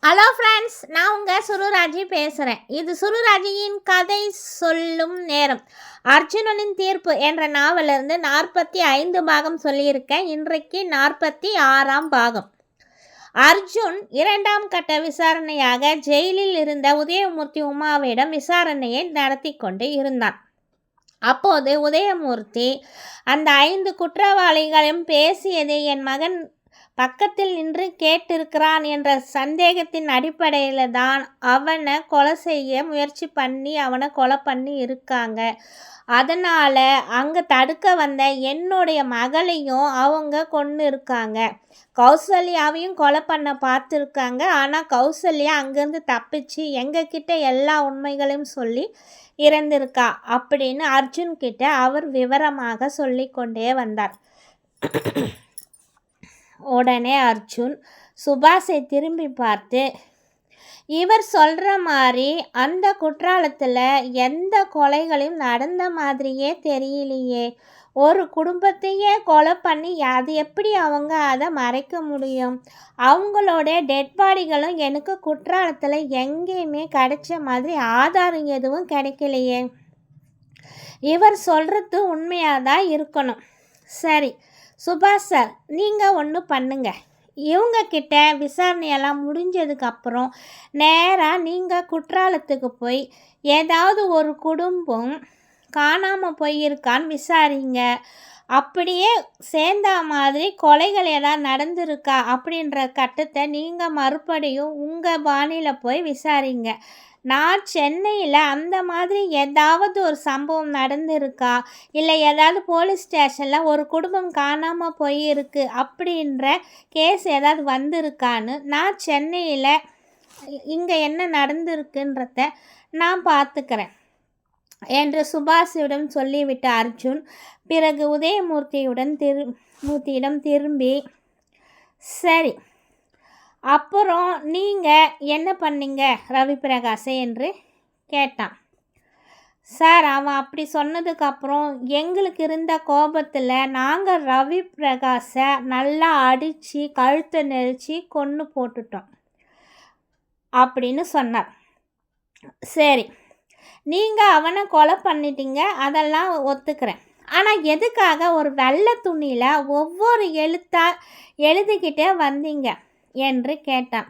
Hello friends, நான் உங்கள் சுருராஜி பேசுகிறேன். இது சுருராஜியின் கதை சொல்லும் நேரம். அர்ஜுனனின் தீர்ப்பு என்ற நாவலிருந்து 45 பாகம் சொல்லியிருக்கேன். இன்றைக்கு 46ஆம் பாகம். அர்ஜுன் 2ஆம் கட்ட விசாரணையாக ஜெயிலில் இருந்த உதயமூர்த்தி உமாவிடம் விசாரணையை நடத்தி கொண்டு இருந்தான். அப்போது உதயமூர்த்தி அந்த 5 குற்றவாளிகளும் பேசியதை என் மகன் பக்கத்தில் நின்று கேட்டிருக்கிறான் என்ற சந்தேகத்தின் அடிப்படையில் தான் அவனை கொலை செய்ய முயற்சி பண்ணி அவனை கொலை பண்ணி இருக்காங்க. அதனால் அங்கே தடுக்க வந்த என்னுடைய மகளையும் அவங்க கொன்று இருக்காங்க. கௌசல்யாவையும் கொலை பண்ண பார்த்துருக்காங்க. ஆனால் கௌசல்யா அங்கேருந்து தப்பிச்சு எங்ககிட்ட எல்லா உண்மைகளையும் சொல்லி இறந்திருக்கா அப்படின்னு அர்ஜுன்கிட்ட அவர் விவரமாக சொல்லி கொண்டே வந்தார். உடனே அர்ஜுன் சுபாஷை திரும்பி பார்த்து, இவர் சொல்கிற மாதிரி அந்த குற்றாலத்தில் எந்த கொலைகளையும் நடந்த மாதிரியே தெரியலையே. ஒரு குடும்பத்தையே கொலை பண்ணி அது எப்படி அவங்க அதை மறைக்க முடியும்? அவங்களோட டெட் பாடிகளும் எனக்கு குற்றாலத்தில் எங்கேயுமே கிடைச்ச மாதிரி ஆதாரம் எதுவும் கிடைக்கலையே. இவர் சொல்கிறது உண்மையாக தான் இருக்கணும். சரி சுபாஷ் சார், நீங்கள் ஒன்று பண்ணுங்க. இவங்கக்கிட்ட விசாரணையெல்லாம் முடிஞ்சதுக்கப்புறம் நேராக நீங்கள் குற்றாலத்துக்கு போய் ஏதாவது ஒரு குடும்பம் காணாமல் போயிருக்கான்னு விசாரிங்க. அப்படியே சேர்ந்த மாதிரி கொலைகள் ஏதாவது நடந்திருக்கா அப்படின்ற கட்டத்தை நீங்கள் மறுபடியும் உங்கள் பாணியில் போய் விசாரிங்க. நான் சென்னையில் அந்த மாதிரி ஏதாவது ஒரு சம்பவம் நடந்திருக்கா, இல்லை ஏதாவது போலீஸ் ஸ்டேஷனில் ஒரு குடும்பம் காணாமல் போயிருக்கு அப்படின்ற கேஸ் ஏதாவது வந்திருக்கான்னு நான் சென்னையில் இங்கே என்ன நடந்திருக்குன்றத நான் பார்த்துக்கிறேன் என்று சுபாஷிடம் சொல்லிவிட்ட அர்ஜுன் பிறகு உதயமூர்த்தியிடம் திரும்பி, சரி அப்புறம் நீங்கள் என்ன பண்ணீங்க ரவி பிரகாஷை என்று கேட்டான். சார், அவன் அப்படி சொன்னதுக்கப்புறம் எங்களுக்கு இருந்த கோபத்தில் நாங்கள் ரவி பிரகாஷை நல்லா அடித்து கழுத்தை நெரிச்சு கொன்று போட்டுட்டோம் அப்படின்னு சொன்னார். சரி, நீங்கள் அவனை கொலை பண்ணிட்டீங்க, அதெல்லாம் ஒத்துக்கிறேன். ஆனால் எதுக்காக ஒரு வெள்ளை துணியில் ஒவ்வொரு எழுதிக்கிட்டே வந்தீங்க என்று கேட்டான்.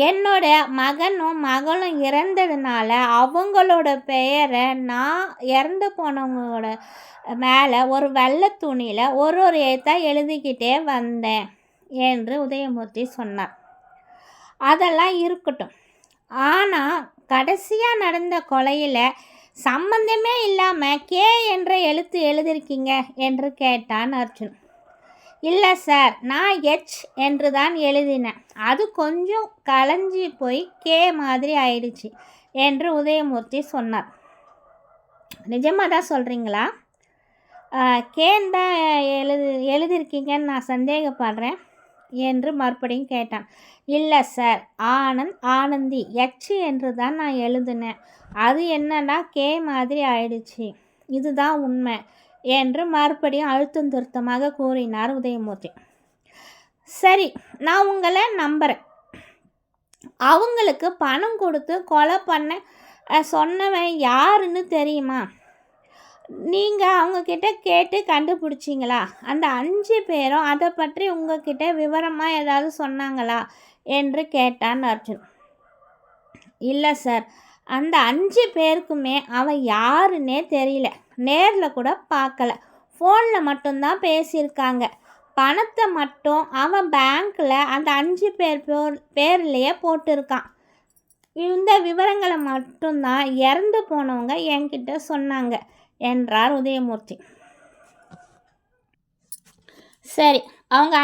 என்னோட மகனும் மகளும் இறந்ததுனால அவங்களோட பெயரை நான் இறந்து போனவங்களோட மேலே ஒரு வெள்ளை துணியில் ஒரு எழுத்தாக எழுதிக்கிட்டே வந்தேன் என்று உதயமூர்த்தி சொன்னார். அதெல்லாம் இருக்கட்டும், ஆனால் கடைசியாக நடந்த கொலையில் சம்பந்தமே இல்லாமல் கே என்ற எழுத்து எழுதியிருக்கீங்க என்று கேட்டான் அர்ஜுன். இல்லை சார், நான் எச் என்று தான் எழுதினேன். அது கொஞ்சம் கலைஞ்சி போய் கே மாதிரி ஆயிடுச்சு என்று உதயமூர்த்தி சொன்னார். நிஜமாக தான் சொல்கிறீங்களா? கேன் தான் எழுதியிருக்கீங்கன்னு நான் சந்தேகப்படுறேன் என்று மறுபடியும் கேட்டான். இல்லை சார், ஆனந்தி எச் என்று தான் நான் எழுதினேன். அது என்னன்னா கே மாதிரி ஆயிடுச்சு. இதுதான் உண்மை என்று மறுபடியும் அழுத்தம் திருத்தமாக கூறினார் உதயமூர்த்தி. சரி, நான் உங்களை நம்புகிறேன். அவங்களுக்கு பணம் கொடுத்து கொலை பண்ண சொன்னவன் யாருன்னு தெரியுமா? நீங்கள் அவங்கக்கிட்ட கேட்டு கண்டுபிடிச்சிங்களா? அந்த 5 பேரும் அதை பற்றி உங்ககிட்ட விவரமாக ஏதாவது சொன்னாங்களா என்று கேட்டான் அர்ஜுன். இல்லை சார், அந்த 5 பேருக்குமே அவன் யாருன்னே தெரியல. நேரில் கூட பார்க்கல. ஃபோனில் மட்டும்தான் பேசியிருக்காங்க. பணத்தை மட்டும் அவன் பேங்க்கில் அந்த 5 பேர்லேயே போட்டிருக்கான். இந்த விவரங்களை மட்டும்தான் இறந்து போனவங்க என்கிட்ட சொன்னாங்க என்றார் உதயமூர்த்தி. சரி, அவங்க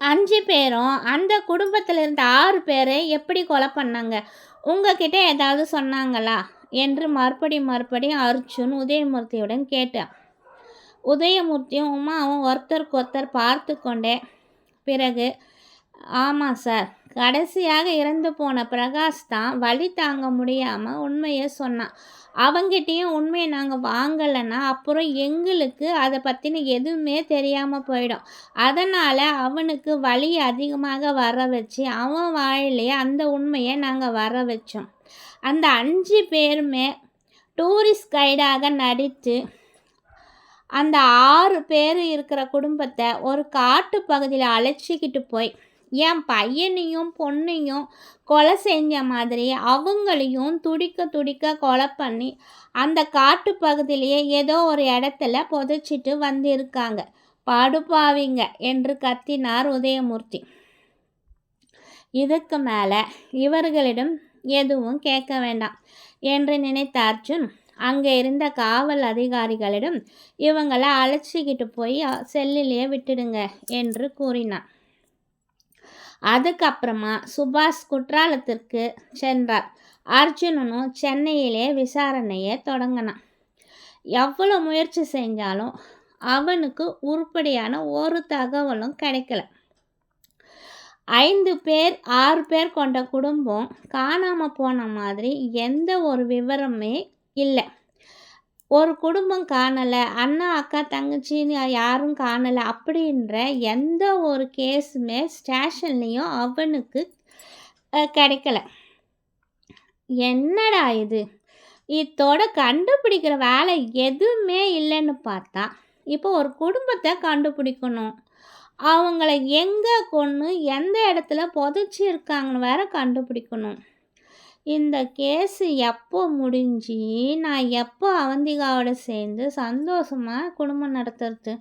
5 பேரும் அந்த குடும்பத்தில் இருந்த 6 பேரை எப்படி கொலை பண்ணாங்க, உங்ககிட்ட ஏதாவது சொன்னாங்களா என்று மறுபடியும் அர்ஜுன் உதயமூர்த்தியுடன் கேட்டான். உதயமூர்த்தியும் உமாவும் ஒருத்தருக்கு ஒருத்தர் பார்த்து கொண்டே பிறகு, ஆமாம் சார், கடைசியாக இறந்து போன பிரகாஷ் தான் வலி தாங்க முடியாமல் உண்மையை சொன்னான். அவங்கிட்டேயும் உண்மையை நாங்கள் வாங்கலைன்னா அப்புறம் எங்களுக்கு அதை பற்றின எதுவுமே தெரியாமல் போயிடும். அதனால் அவனுக்கு வலி அதிகமாக வர வச்சு அவன் வாயிலே அந்த உண்மையை நாங்கள் வர வச்சோம். அந்த 5 பேருமே டூரிஸ்ட் கைடாக நடித்து அந்த 6 பேர் இருக்கிற குடும்பத்தை ஒரு காட்டு பகுதியில் அழைச்சிக்கிட்டு போய் என் பையனையும் பொண்ணையும் கொலை செஞ்ச மாதிரி அவங்களையும் துடிக்க துடிக்க கொலை பண்ணி அந்த காட்டு பகுதியிலேயே ஏதோ ஒரு இடத்துல புதைச்சிட்டு வந்திருக்காங்க. படுபாவிங்க என்று கத்தினார் உதயமூர்த்தி. இதுக்கு மேலே இவர்களிடம் எதுவும் கேட்க வேண்டாம் என்று நினைத்த அர்ஜுன் அங்கே இருந்த காவல் அதிகாரிகளிடம் இவங்களை அழைச்சிக்கிட்டு போய் செல்லிலேயே விட்டுடுங்க என்று கூறினான். அதுக்கப்புறமா சுபாஷ் குற்றாலத்திற்கு சென்றார். அர்ஜுனனும் சென்னையிலே விசாரணையை தொடங்கினான். எவ்வளோ முயற்சி செஞ்சாலும் அவனுக்கு உருப்படியான ஒரு தகவலும் கிடைக்கல. 5 பேர் 6 பேர் கொண்ட குடும்பம் காணாமல் போன மாதிரி எந்த ஒரு விவரமே இல்லை. ஒரு குடும்பம் காணலை, அண்ணா அக்கா தங்கச்சின்னு யாரும் காணலை அப்படின்ற எந்த ஒரு கேஸுமே ஸ்டேஷன்லேயும் அவனுக்கு கிடைக்கல. என்னடா இது, இதோட கண்டுபிடிக்கிற வேலை எதுவுமே இல்லைன்னு பார்த்தா இப்போ ஒரு குடும்பத்தை கண்டுபிடிக்கணும், அவங்கள எங்கே கொன்று எந்த இடத்துல புதைச்சி இருக்காங்கன்னு வேற கண்டுபிடிக்கணும். இந்த கேஸு எப்போ முடிஞ்சு நான் எப்போ அவந்திகாவோட சேர்ந்து சந்தோஷமாக குடும்பம் நடத்துறது?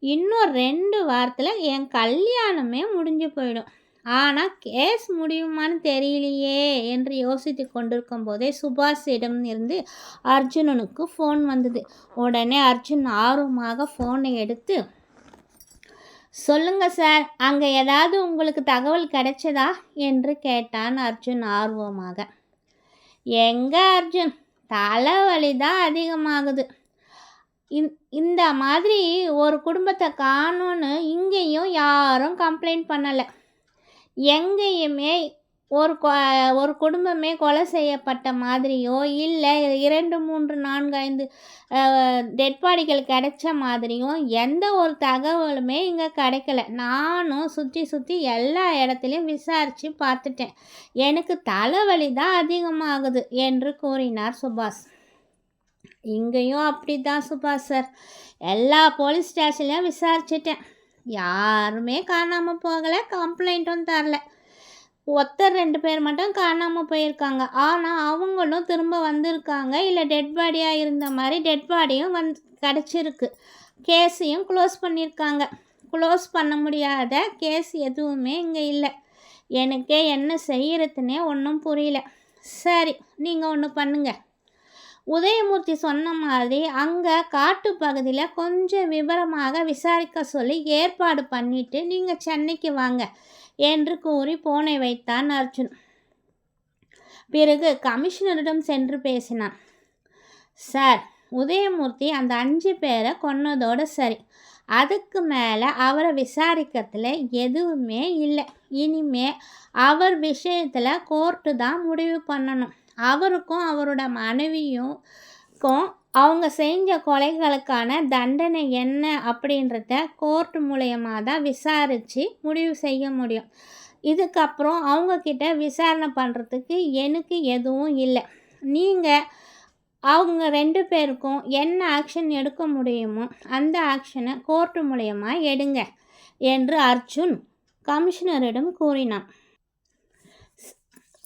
இன்னும் 2 வாரத்தில் என் கல்யாணமே முடிஞ்சு போயிடும். ஆனால் கேஸ் முடியுமான்னு தெரியலையே என்று யோசித்து கொண்டிருக்கும் போதே சுபாஷிடம் இருந்து அர்ஜுனனுக்கு ஃபோன் வந்தது. உடனே அர்ஜுன் ஆர்வமாக ஃபோனை எடுத்து, சொல்லுங்கள் சார், அங்கே ஏதாவது உங்களுக்கு தகவல் கிடைச்சதா என்று கேட்டான் அர்ஜுன் ஆர்வமாக. எங்கே அர்ஜுன், தலைவலி தான் அதிகமாகுது. இந்த மாதிரி ஒரு குடும்பத்தை காணோன்னு இங்கேயும் யாரும் கம்ப்ளைண்ட் பண்ணலை. எங்கேயுமே ஒரு குடும்பமே கொலை செய்யப்பட்ட மாதிரியோ இல்லை 2, 3, 4, 5 டெட் பாடிகள் கிடைச்ச மாதிரியும் எந்த ஒரு தகவலுமே இங்கே கிடைக்கல. நானும் சுற்றி எல்லா இடத்துலையும் விசாரித்து பார்த்துட்டேன். எனக்கு தலைவலி தான் அதிகமாகுது என்று கூறினார் சுபாஷ். இங்கேயும் அப்படி தான் சுபாஷ் சார், எல்லா போலீஸ் ஸ்டேஷன்லையும் விசாரிச்சிட்டேன், யாருமே காணாமல் போகலை, கம்ப்ளைண்ட்டும் தரல. 2 பேர் மட்டும் காணாமல் போயிருக்காங்க. ஆனால் அவங்களும் திரும்ப வந்திருக்காங்க. இல்லை டெட் பாடியாக இருந்த மாதிரி டெட் பாடியும் கிடச்சிருக்கு. கேஸையும் க்ளோஸ் பண்ணியிருக்காங்க. க்ளோஸ் பண்ண முடியாத கேஸ் எதுவுமே இங்கே இல்லை. எனக்கே என்ன செய்யறதுன்னே ஒன்றும் புரியல. சரி, நீங்கள் ஒன்று பண்ணுங்க. உதயமூர்த்தி சொன்ன மாதிரி அங்கே காட்டு பகுதியில் கொஞ்சம் விவரமாக விசாரிக்க சொல்லி ஏற்பாடு பண்ணிவிட்டு நீங்கள் சென்னைக்கு வாங்க என்று கூறி போனை வைத்தான் அர்ஜுன். பிறகு கமிஷனரிடம் சென்று பேசினான். சார், உதயமூர்த்தி அந்த 5 பேரை கொன்னதோடு சரி, அதுக்கு மேலே அவரை விசாரிக்கிறதுல எதுவுமே இல்லை. இனிமே அவர் விஷயத்தில் கோர்ட்டு தான் முடிவு பண்ணணும். அவருக்கும் அவரோட மனைவியுக்கும் அவங்க செஞ்ச கொலைகளுக்கான தண்டனை என்ன அப்படின்றத கோர்ட் மூலயமா தான் விசாரித்து முடிவு செய்ய முடியும். இதுக்கப்புறம் அவங்கக்கிட்ட விசாரணை பண்ணுறதுக்கு எனக்கு எதுவும் இல்லை. நீங்கள் அவங்க 2 பேருக்கும் என்ன ஆக்ஷன் எடுக்க முடியுமோ அந்த ஆக்ஷனை கோர்ட் மூலயமா எடுங்க என்று அர்ஜுன் கமிஷனரிடம் கூறினான்.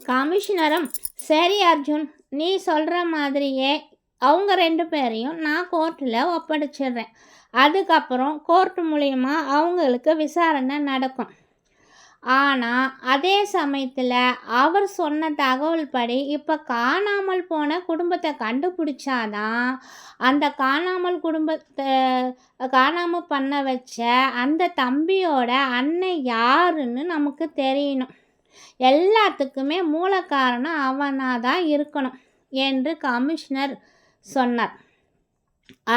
கமிஷனரும், சரி அர்ஜுன், நீ சொல்கிற மாதிரியே அவங்க 2 பேரையும் நான் கோர்ட்டில் ஒப்படைச்சிடுறேன். அதுக்கப்புறம் கோர்ட்டு மூலயமா அவங்களுக்கு விசாரணை நடக்கும். ஆனால் அதே சமயத்தில் அவர் சொன்ன தகவல் படி இப்போ காணாமல் போன குடும்பத்தை கண்டுபிடிச்சாதான் அந்த காணாமல் பண்ண வச்ச அந்த தம்பியோட அண்ணன் யாருன்னு நமக்கு தெரியணும். எல்லாத்துக்குமே மூல காரணம் அவனாக தான் இருக்கணும் என்று கமிஷனர் சொன்னார்.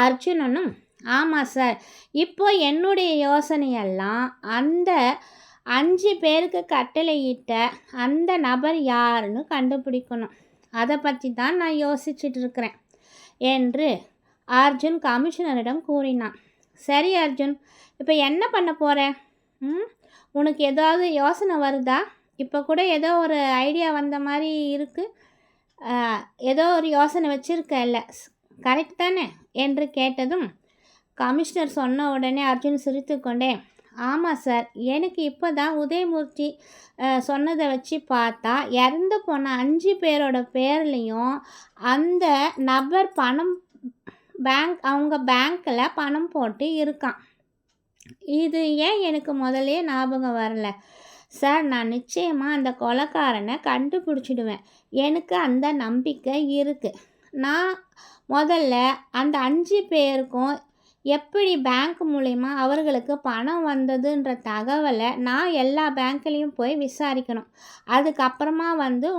அர்ஜுனனும், ஆமாம் சார், இப்போ என்னுடைய யோசனையெல்லாம் அந்த 5 பேருக்கு கட்டளையிட்ட அந்த நபர் யாருன்னு கண்டுபிடிக்கணும். அதை பற்றி தான் நான் யோசிச்சுட்டு இருக்கிறேன் என்று அர்ஜுன் கமிஷனரிடம் கூறினான். சரி அர்ஜுன், இப்போ என்ன பண்ண போகிற? உனக்கு ஏதாவது யோசனை வருதா? இப்போ கூட ஏதோ ஒரு ஐடியா வந்த மாதிரி இருக்குது. ஏதோ ஒரு யோசனை வச்சுருக்க இல்லை, கரெக்ட் தானே என்று கேட்டதும் கமிஷனர் சொன்ன உடனே அர்ஜுன் சிரித்து கொண்டே, ஆமாம் சார், எனக்கு இப்போ தான் உதயமூர்த்தி சொன்னதை வச்சு பார்த்தா இறந்து போன 5 பேரோட பேர்லேயும் அந்த நபர் அவங்க பேங்க்கில் பணம் போட்டு இருக்கான். இது ஏன் எனக்கு முதலே ஞாபகம் வரல? சார், நான் நிச்சயமாக அந்த கொலைக்காரனை கண்டுபிடிச்சிடுவேன். எனக்கு அந்த நம்பிக்கை இருக்குது. நான் முதல்ல அந்த 5 பேருக்கும் எப்படி பேங்க் மூலயமா அவர்களுக்கு பணம் வந்ததுன்ற தகவலை நான் எல்லா பேங்க்லேயும் போய் விசாரிக்கணும். அதுக்கப்புறமா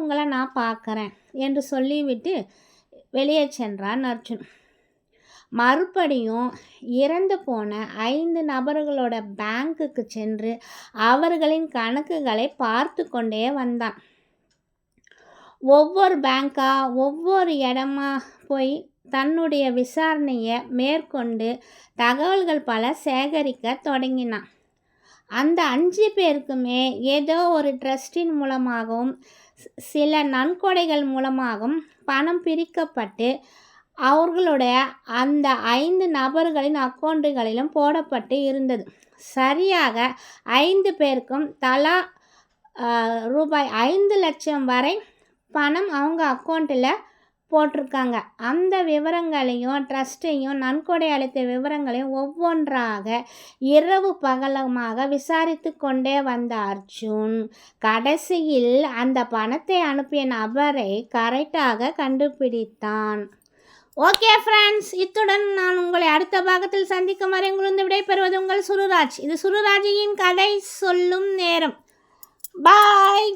உங்களை நான் பார்க்குறேன் என்று சொல்லிவிட்டு வெளியே சென்றான் அர்ஜுன். மறுபடியும் இறந்து போன 5 நபர்களோட பேங்க்குக்கு சென்று அவர்களின் கணக்குகளை பார்த்து கொண்டே வந்தான். ஒவ்வொரு பேங்க்கா ஒவ்வொரு இடமா போய் தன்னுடைய விசாரணையை மேற்கொண்டு தகவல்கள் பல சேகரிக்க தொடங்கினான். அந்த 5 பேருக்குமே ஏதோ ஒரு ட்ரஸ்டின் மூலமாகவும் சில நன்கொடைகள் மூலமாகவும் பணம் பிரிக்கப்பட்டு அவர்களுடைய அந்த 5 நபர்களின் அக்கௌண்ட்டுகளிலும் போடப்பட்டு இருந்தது. சரியாக 5 பேருக்கும் தலா ரூபாய் 5 லட்சம் வரை பணம் அவங்க அக்கௌண்ட்டில் போட்டிருக்காங்க. அந்த விவரங்களையும் ட்ரஸ்ட்டையும் நன்கொடை அளித்த விவரங்களையும் ஒவ்வொன்றாக இரவு பகலமாக விசாரித்து கொண்டே வந்த அர்ஜுன் கடைசியில் அந்த பணத்தை அனுப்பிய நபரை கரெக்டாக கண்டுபிடித்தான். ஓகே ஃப்ரெண்ட்ஸ், இத்துடன் நான் உங்களை அடுத்த பாகத்தில் சந்திக்கும் வரை உங்களிருந்து விடைபெறுவது உங்கள் சுருராஜ். இது சுருராஜியின் கதை சொல்லும் நேரம். பாய்.